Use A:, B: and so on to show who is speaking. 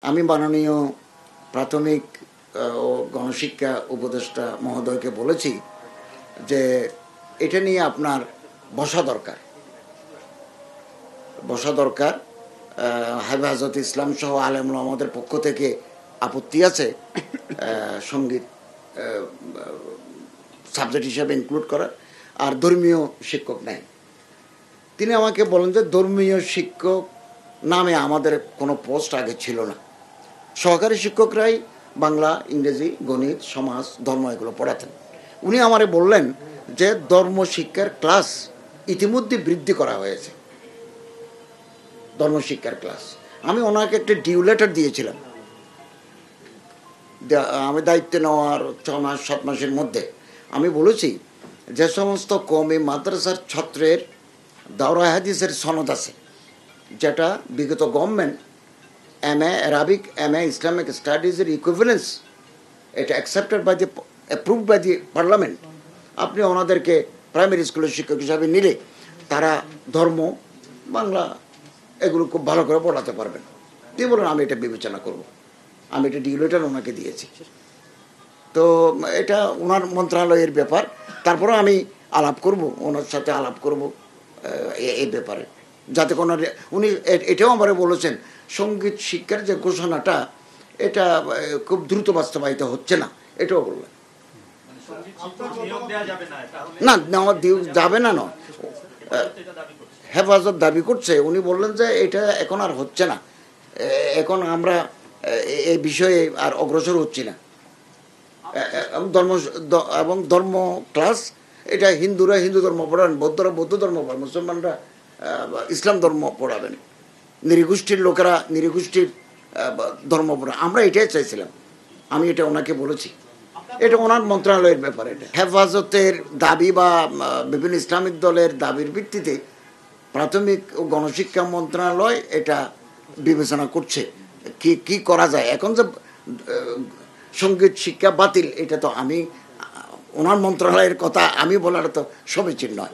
A: আমি মাননীয় প্রাথমিক ও গণশিক্ষা উপদেষ্টা মহোদয়কে বলেছি যে এটা নিয়ে আপনার বসা দরকার। হেফাজত ইসলাম সহ আলেম ওলামাদের পক্ষ থেকে আপত্তি আছে সঙ্গীত সাবজেক্ট হিসাবে ইনক্লুড করার, আর ধর্মীয় শিক্ষক নাই। তিনি আমাকে বলেন যে ধর্মীয় শিক্ষক নামে আমাদের কোনো পোস্ট আগে ছিল না, সহকারী শিক্ষকরাই বাংলা, ইংরেজি, গণিত, সমাজ, ধর্ম এগুলো পড়াতেন। উনি আমারে বললেন যে ধর্ম শিক্ষার ক্লাস ইতিমধ্যে বৃদ্ধি করা হয়েছে, ধর্মশিক্ষার ক্লাস। আমি ওনাকে একটা ডিউ লেটার দিয়েছিলাম, আমি দায়িত্ব নেওয়ার 6 মাস 7 মাসের মধ্যে আমি বলেছি যে সমস্ত কওমি মাদ্রাসার ছাত্রের দাওরা হাদিসের সনদ আছে, যেটা বিগত government MA Arabic, MA Islamic স্টাডিজের ইকুইভ্যালেন্স, এটা accepted by the, approved by the parliament. আপনি ওনাদেরকে প্রাইমারি স্কুলের শিক্ষক হিসাবে নিলে তারা ধর্ম, বাংলা এগুলো খুব ভালো করে পড়াতে পারবেন। তিনি বলেন আমি এটা বিবেচনা করব। আমি এটা ডিউ লেটার ওনাকে দিয়েছি। তো এটা ওনার মন্ত্রণালয়ের ব্যাপার। তারপরে আমি আলাপ করব, ওনার সাথে আলাপ করব এই ব্যাপারে, যাতে কোনো উনি এটাও আমারে বলেছেন সঙ্গীত শিক্ষার যে ঘোষণাটা এটা খুব দ্রুত বাস্তবায়িত হচ্ছে না, এটাও বললেন। না, নেওয়া যাবে না, নয়, হেফাজত দাবি করছে। উনি বললেন যে এটা এখন আর হচ্ছে না, এখন আমরা এই বিষয়ে আর অগ্রসর হচ্ছি না। ধর্ম ক্লাস এটা হিন্দুরা হিন্দু ধর্ম পড়াবেন, বৌদ্ধরা বৌদ্ধ ধর্ম পড়াবেন, মুসলমানরা ইসলাম ধর্ম পড়াবেন, নৃগোষ্ঠীর লোকেরা নৃগোষ্ঠীর ধর্ম পড়াবেন। আমরা এটাই চাইছিলাম, আমি এটা ওনাকে বলেছি। এটা ওনার মন্ত্রণালয়ের ব্যাপার। এটা হেফাজতের দাবি বা বিভিন্ন ইসলামিক দলের দাবির ভিত্তিতে প্রাথমিক ও গণশিক্ষা মন্ত্রণালয় এটা বিবেচনা করছে কি করা যায়। এখন যে সঙ্গীত শিক্ষা বাতিল, এটা তো আমি ওনার মন্ত্রণালয়ের কথা আমি বলার তো সমীচীন নয়।